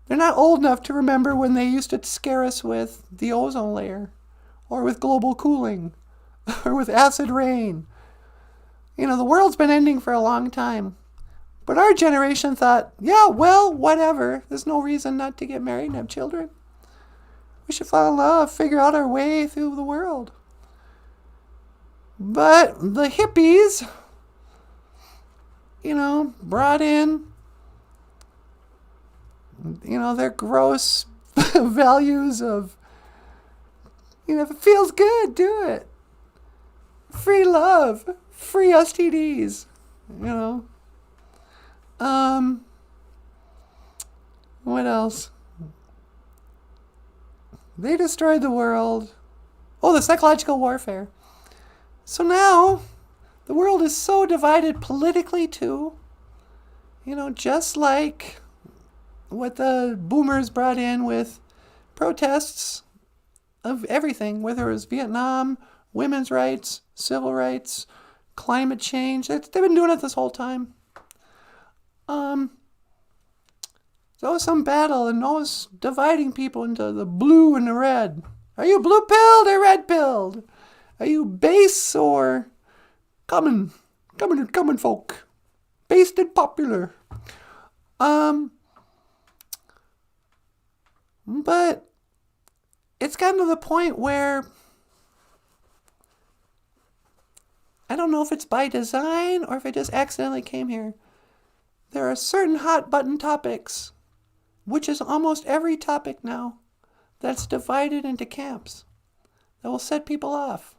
They're not old enough to remember when they used to scare us with the ozone layer or with global cooling. or with acid rain. You know, the world's been ending for a long time. But our generation thought, yeah, well, whatever. There's no reason not to get married and have children. We should fall in love, figure out our way through the world. But the hippies, you know, brought in, you know, their gross values of, you know, if it feels good, do it. Free love, free STDs, you know. What else? They destroyed the world. Oh, the psychological warfare. So now, the world is so divided politically too. You know, just like what the boomers brought in with protests of everything, whether it was Vietnam, women's rights, civil rights, climate change. They've been doing it this whole time. There was some battle and always dividing people into the blue and the red. Are you blue-pilled or red-pilled? Are you base or common folk? Based and popular. But it's gotten to the point where I don't know if it's by design or if it just accidentally came here. There are certain hot button topics, which is almost every topic now, that's divided into camps that will set people off.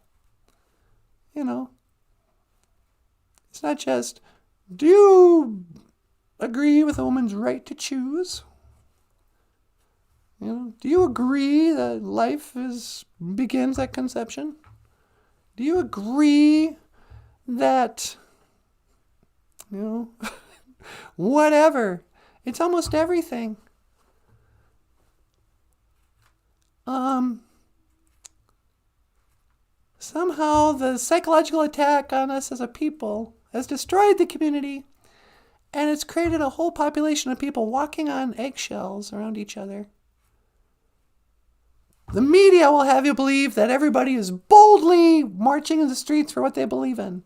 You know, it's not just, do you agree with a woman's right to choose? You know, do you agree that life begins at conception? Do you agree that, you know, whatever? It's almost everything. Somehow the psychological attack on us as a people has destroyed the community, and it's created a whole population of people walking on eggshells around each other. The media will have you believe that everybody is boldly marching in the streets for what they believe in,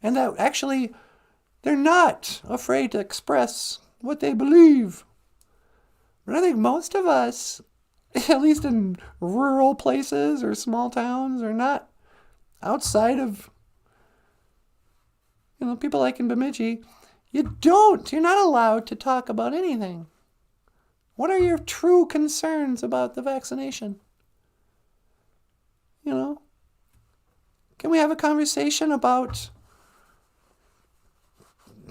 and that actually they're not afraid to express what they believe. But I think most of us, at least in rural places or small towns, are not outside of, you know, people like in Bemidji. You're not allowed to talk about anything. What are your true concerns about the vaccination? You know, can we have a conversation about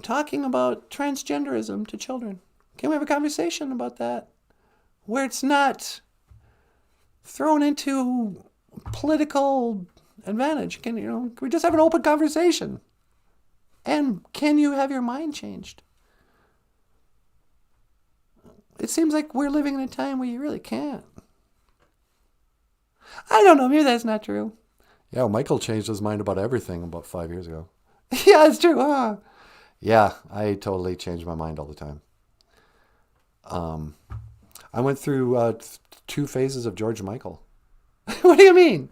talking about transgenderism to children? Can we have a conversation about that where it's not thrown into political advantage? Can we just have an open conversation? And can you have your mind changed? It seems like we're living in a time where you really can't. I don't know, maybe that's not true. Yeah, well, Michael changed his mind about everything about 5 years ago. Yeah, it's true, huh? Yeah, I totally change my mind all the time. I went through 2 phases of George Michael. What do you mean?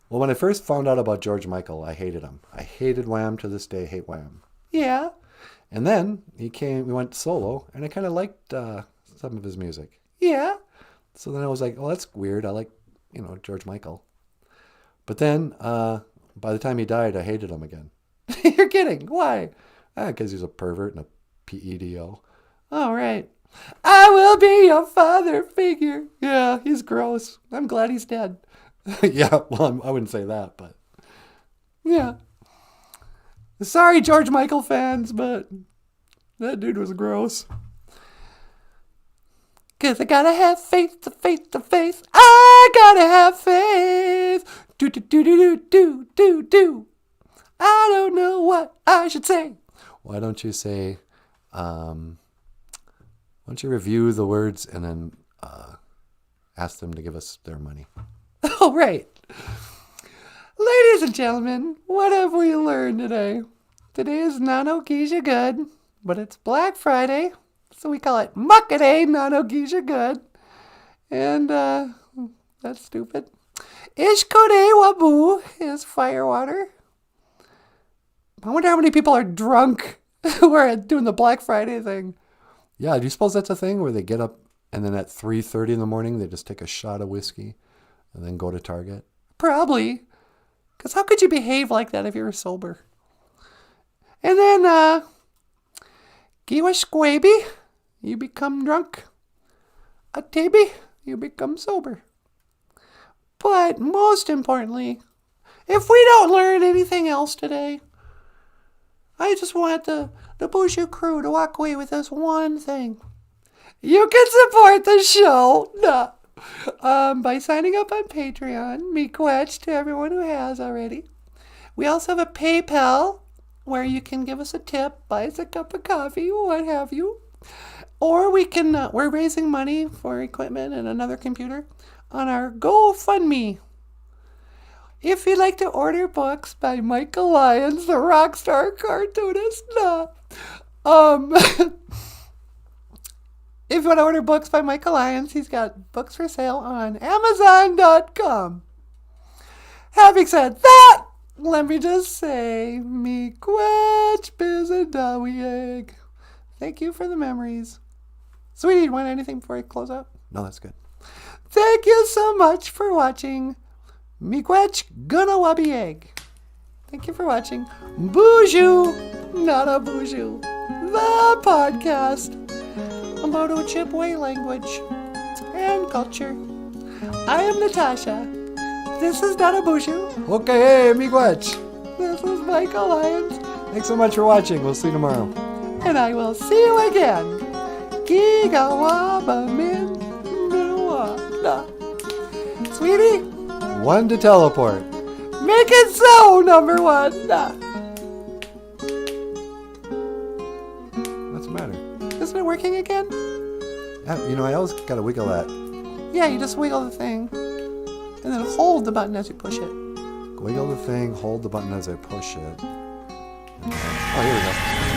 Well, when I first found out about George Michael, I hated him. I hated Wham to this day, hate Wham. Yeah. And then we went solo, and I kind of liked some of his music. Yeah. So then I was like, well, that's weird. I like, George Michael. But then by the time he died, I hated him again. You're kidding. Why? Because he's a pervert and a PEDO. All right. I will be your father figure. Yeah, he's gross. I'm glad he's dead. Yeah, well, I wouldn't say that, but... Yeah. Sorry, George Michael fans, but that dude was gross. 'Cause I gotta have faith to faith to faith. I gotta have faith. Do do do do do do do. I don't know what I should say. Why don't you say, why don't you review the words and then ask them to give us their money? Oh, right. Ladies and gentlemen, what have we learned today? Today is Nanaboozhoo Good, but it's Black Friday, so we call it Muckaday Nanaboozhoo Good. And that's stupid. Ishkode Wabu is firewater. I wonder how many people are drunk who are doing the Black Friday thing. Yeah, do you suppose that's a thing where they get up and then at 3:30 in the morning they just take a shot of whiskey and then go to Target? Probably. Because how could you behave like that if you were sober? And then, Giwa Squaby, you become drunk. A Taby, you become sober. But most importantly, if we don't learn anything else today, I just want the Boozhoo crew to walk away with this one thing. You can support the show by signing up on Patreon. Miigwech to everyone who has already. We also have a PayPal where you can give us a tip, buy us a cup of coffee, what have you. Or we can, we're raising money for equipment and another computer on our GoFundMe. If you'd like to order books by Michael Lyons, the rock star cartoonist, if you want to order books by Michael Lyons, he's got books for sale on Amazon.com. Having said that, let me just say, Miigwech Bizadawieg. Thank you for the memories. Sweetie, you want anything before I close out? No, that's good. Thank you so much for watching. Miigwech Gunawabieg. Thank you for watching Boozhoo Nanaboozhoo, the podcast about Ojibwe language and culture. I am Natasha. This is Nanaboozhoo. Okay, miigwech. This is Michael Lyons. Thanks so much for watching. We'll see you tomorrow. And I will see you again. Gigawaba min minuana. Sweetie, One to teleport. make it so, number one. What's the matter? Isn't it working again? You know, I always gotta wiggle that. Yeah, you just wiggle the thing. And then hold the button as you push it. Wiggle the thing, hold the button as I push it. Oh, here we go.